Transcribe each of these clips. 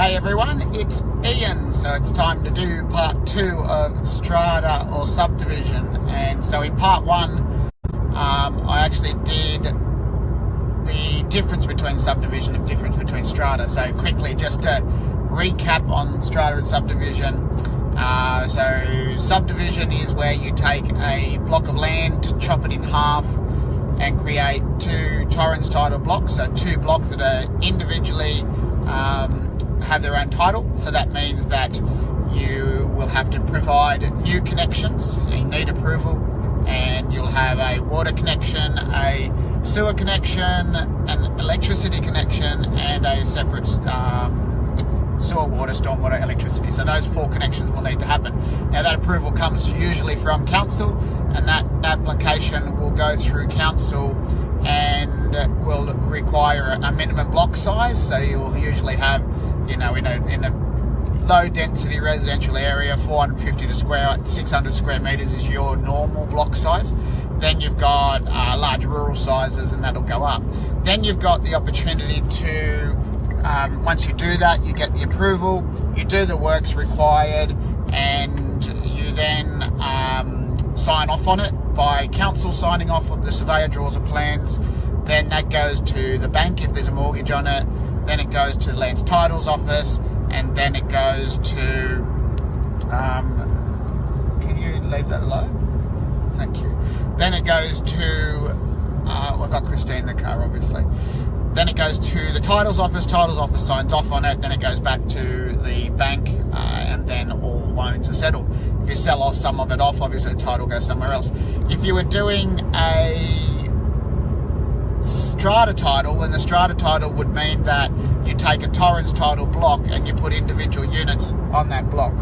Hey everyone, it's Ian. So it's time to do part 2 of Strata or Subdivision. And so in part 1, I actually did the difference between subdivision and difference between strata. So quickly, just to recap on strata and subdivision. So subdivision is where you take a block of land, chop it in half, and create 2 torrens title blocks. So 2 blocks that are individually have their own title. So that means that you will have to provide new connections. So you need approval, and you'll have a water connection, a sewer connection, an electricity connection, and a separate sewer, water, stormwater, electricity. So those 4 connections will need to happen. Now that approval comes usually from council, and that application will go through council and will require a minimum block size. So you'll usually have, you know, in a low density residential area, 450 to 600 square meters is your normal block size. Then you've got large rural sizes, and that'll go up. Then you've got the opportunity to, once you do that, you get the approval, you do the works required, and you then sign off on it by council signing off. The surveyor draws the plans, then that goes to the bank if there's a mortgage on it, then it goes to the Lands Titles Office, and then it goes to, can you leave that alone? Thank you. Then it goes to, I've got Christine in the car obviously. Then it goes to the Titles Office signs off on it, then it goes back to the bank, and then all loans are settled. If you sell off some of it off, obviously the title goes somewhere else. If you were doing a strata title, then the strata title would mean that you take a torrens title block and you put individual units on that block.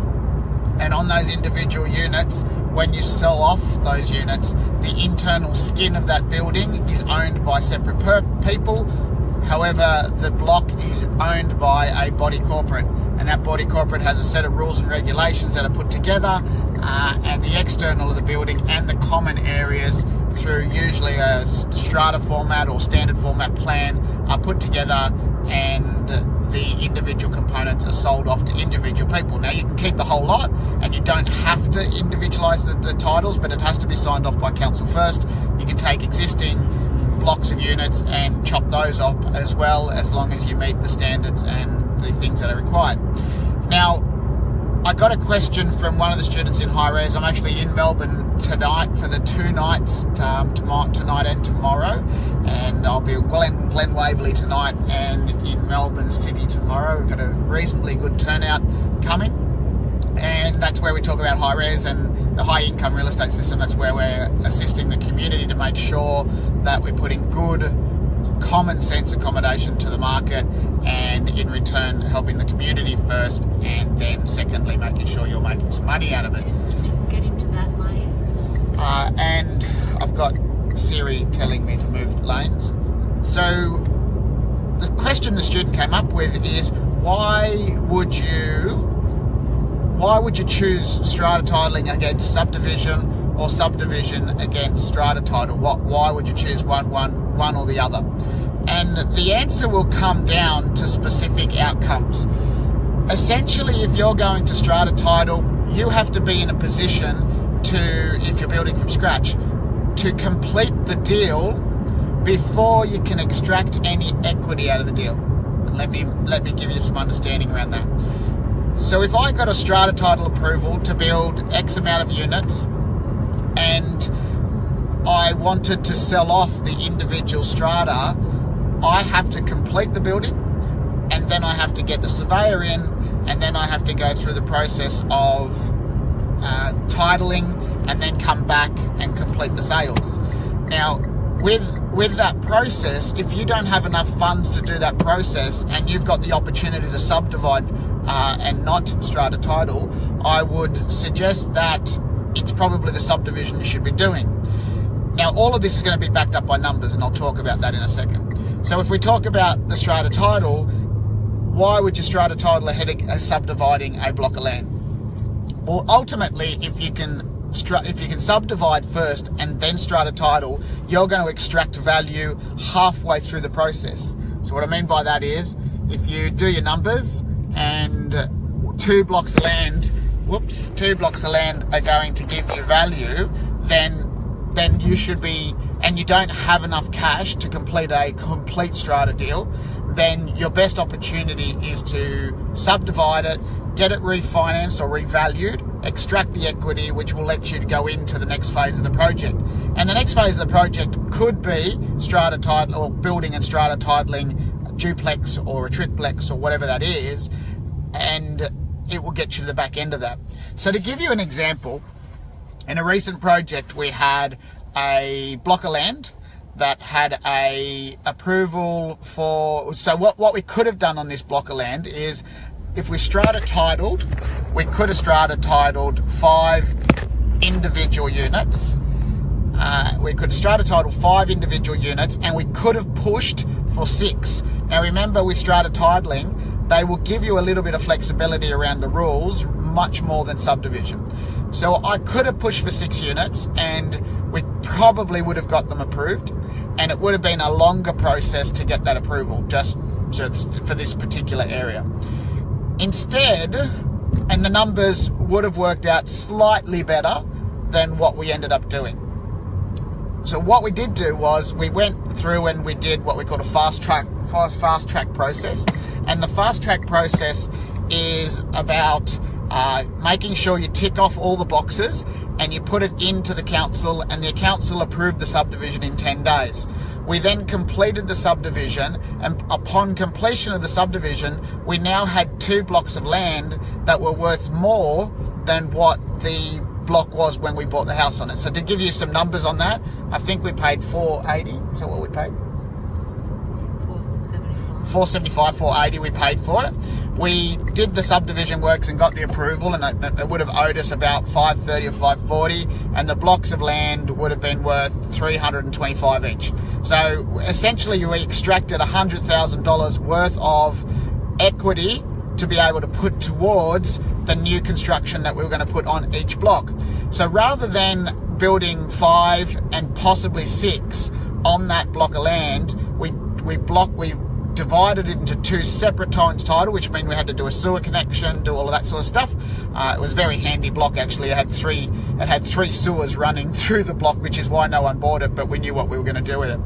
And on those individual units, when you sell off those units, the internal skin of that building is owned by separate people. However, the block is owned by a body corporate, and that body corporate has a set of rules and regulations that are put together, and the external of the building and the common areas through usually a strata format or standard format plan are put together, and the individual components are sold off to individual people. Now you can keep the whole lot, and you don't have to individualise the titles, but it has to be signed off by council first. You can take existing blocks of units and chop those up as well, as long as you meet the standards and the things that are required. Now, I got a question from one of the students in high res. I'm actually in Melbourne tonight for the 2 nights, tonight and tomorrow, and I'll be in Glen Waverley tonight and in Melbourne City tomorrow. We've got a reasonably good turnout coming, and that's where we talk about high res and the high income real estate system. That's where we're assisting the community to make sure that we're putting good common sense accommodation to the market, and in return helping the community first, and then secondly making sure you're making some money out of it. Get into that lane. And I've got Siri telling me to move lanes. So the question the student came up with is, why would you choose strata titling against subdivision, or subdivision against strata title? Why would you choose one or the other? And the answer will come down to specific outcomes. Essentially, if you're going to strata title, you have to be in a position to, if you're building from scratch, to complete the deal before you can extract any equity out of the deal. Let me give you some understanding around that. So if I got a strata title approval to build X amount of units, and I wanted to sell off the individual strata, I have to complete the building, and then I have to get the surveyor in, and then I have to go through the process of titling, and then come back and complete the sales. Now, with that process, if you don't have enough funds to do that process, and you've got the opportunity to subdivide and not strata title, I would suggest that it's probably the subdivision you should be doing. Now, all of this is going to be backed up by numbers, and I'll talk about that in a second. So if we talk about the strata title, why would you strata title ahead of subdividing a block of land? Well, ultimately, if you can subdivide first and then strata title, you're going to extract value halfway through the process. So what I mean by that is, if you do your numbers and 2 blocks of land, are going to give you value, then you should be, and you don't have enough cash to complete a complete strata deal, then your best opportunity is to subdivide it, get it refinanced or revalued, extract the equity, which will let you go into the next phase of the project. And the next phase of the project could be strata title, or building and strata titling a duplex or a triplex or whatever that is, and it will get you to the back end of that. So to give you an example, in a recent project we had a block of land that had a approval for, so what we could have done on this block of land is, if we strata titled, we could have strata titled 5 individual units. We could have strata titled 5 individual units, and we could have pushed for 6. Now remember, with strata titling, they will give you a little bit of flexibility around the rules, much more than subdivision. So I could have pushed for 6 units, and we probably would have got them approved, and it would have been a longer process to get that approval, just for this particular area. Instead, and the numbers would have worked out slightly better than what we ended up doing. So what we did do was, we went through and we did what we call a fast track process. And the fast track process is about making sure you tick off all the boxes and you put it into the council, and the council approved the subdivision in 10 days. We then completed the subdivision, and upon completion of the subdivision, we now had 2 blocks of land that were worth more than what the block was when we bought the house on it. So to give you some numbers on that, I think we paid $480. Is that what we paid? $475, $480 we paid for it. We did the subdivision works and got the approval, and it would have owed us about $530 or $540, and the blocks of land would have been worth $325 each. So essentially we extracted $100,000 worth of equity to be able to put towards the new construction that we were going to put on each block. So rather than building 5 and possibly 6 on that block of land, we divided it into 2 separate times title, which meant we had to do a sewer connection, do all of that sort of stuff. It was a very handy block, actually. It had 3 sewers running through the block, which is why no one bought it, but we knew what we were going to do with it.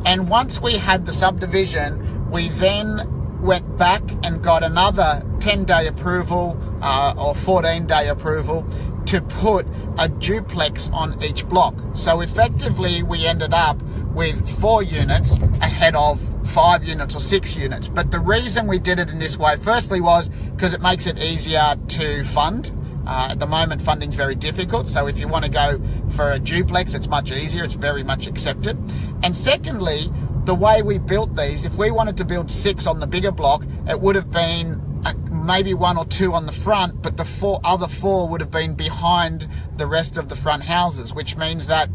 And once we had the subdivision, we then went back and got another 10-day approval or 14-day approval to put a duplex on each block. So effectively we ended up with 4 units ahead of 5 units or 6 units. But the reason we did it in this way, firstly, was because it makes it easier to fund. At the moment, funding's very difficult. So if you want to go for a duplex, it's much easier. It's very much accepted. And secondly, the way we built these, if we wanted to build 6 on the bigger block, it would have been maybe 1 or 2 on the front, but the other 4 would have been behind the rest of the front houses, which means that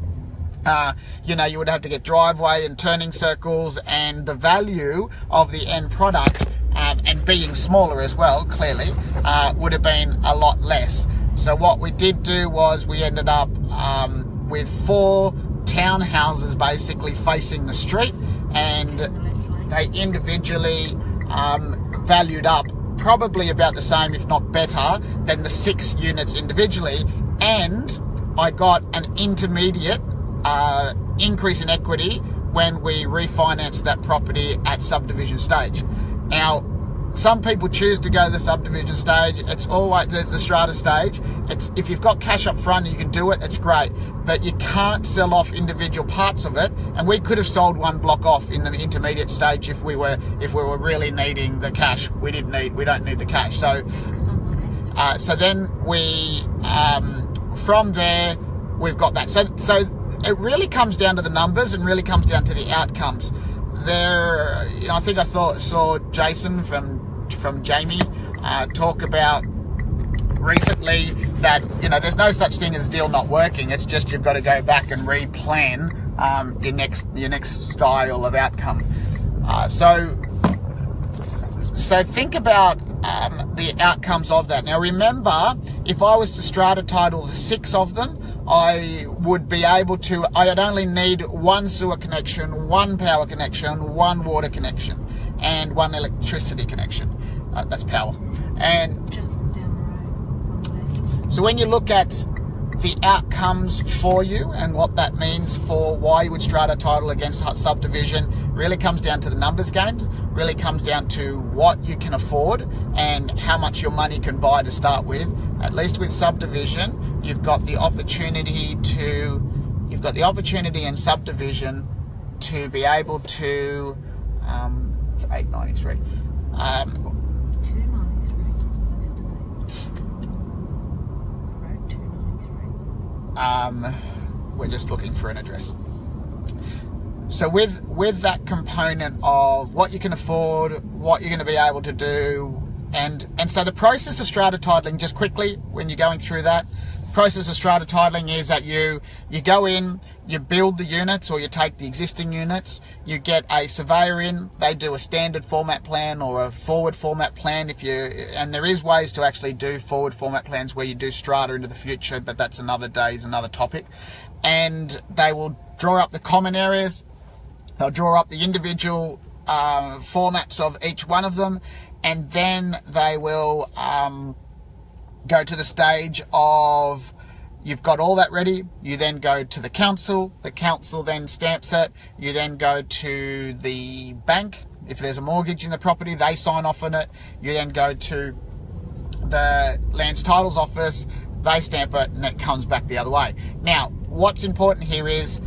you would have to get driveway and turning circles, and the value of the end product, and being smaller as well, clearly, would have been a lot less. So what we did do was we ended up with 4 townhouses basically facing the street, and they individually valued up probably about the same, if not better, than the 6 units individually. And I got an intermediate increase in equity when we refinanced that property at subdivision stage. Now, some people choose to go to the subdivision stage. It's always, there's the strata stage. It's, if you've got cash up front and you can do it, it's great. But you can't sell off individual parts of it. And we could have sold 1 block off in the intermediate stage if we were really needing the cash. We don't need the cash. So then we from there we've got that. So it really comes down to the numbers and really comes down to the outcomes. There, I think I saw Jason from Jamie talk about recently that there's no such thing as deal not working. It's just you've got to go back and replan your next style of outcome. So think about the outcomes of that. Now remember, if I was to strata title the 6 of them, I would be able to, I'd only need 1 sewer connection, 1 power connection, 1 water connection, and 1 electricity connection. That's power. And Just down the road. On the left. so when you look at the outcomes for you and what that means for why you would strata title against subdivision, really comes down to the numbers games, really comes down to what you can afford and how much your money can buy to start with. At least with subdivision, you've got the opportunity in subdivision to be able to, it's 893. 293 is supposed to be. Road 293. We're just looking for an address. So with that component of what you can afford, what you're going to be able to do, and so the process of strata titling, just quickly, when you're going through that, process of strata titling is that you go in, you build the units, or you take the existing units, you get a surveyor in, they do a standard format plan or a forward format plan and there is ways to actually do forward format plans where you do strata into the future, but that's another day's another topic. And they will draw up the common areas, they'll draw up the individual formats of each one of them, and then they will go to the stage of you've got all that ready. You then go to the council then stamps it. You then go to the bank. If there's a mortgage in the property, they sign off on it. You then go to the Lands Titles office, they stamp it, and it comes back the other way. Now, what's important here is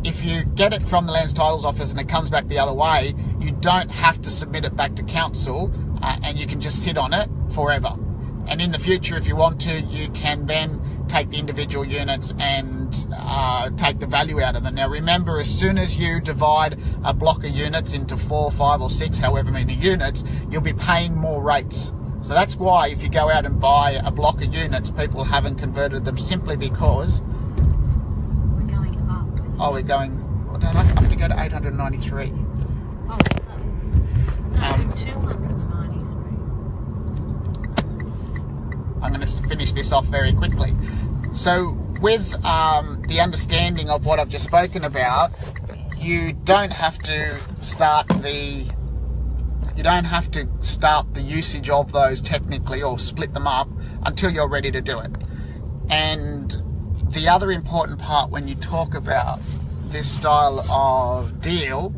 if you get it from the Lands Titles office and it comes back the other way, you don't have to submit it back to council, and you can just sit on it forever. And in the future, if you want to, you can then take the individual units and take the value out of them. Now remember, as soon as you divide a block of units into 4, 5 or 6, however many units, you'll be paying more rates. So that's why if you go out and buy a block of units, people haven't converted them, simply because... We're going up. Oh, we're going... Well, don't I have to go to 893? Oh, that was 293. I'm going to finish this off very quickly. So with the understanding of what I've just spoken about, you don't have to start the usage of those technically or split them up until you're ready to do it. And the other important part when you talk about this style of deal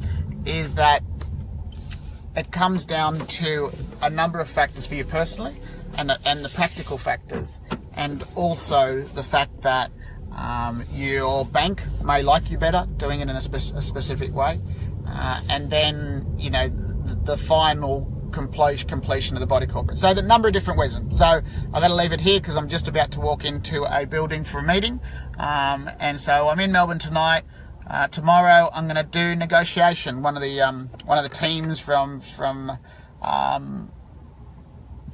is that it comes down to a number of factors for you personally, and the practical factors, and also the fact that your bank may like you better doing it in a specific way, and then the final completion of the body corporate. So the number of different ways. So I've got to leave it here because I'm just about to walk into a building for a meeting, and so I'm in Melbourne tonight. Tomorrow I'm going to do negotiation. One of the teams from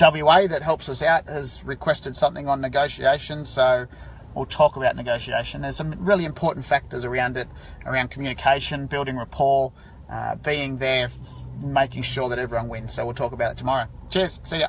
WA that helps us out has requested something on negotiation, so we'll talk about negotiation. There's some really important factors around it, around communication, building rapport, being there, making sure that everyone wins. So we'll talk about it tomorrow. Cheers, see ya.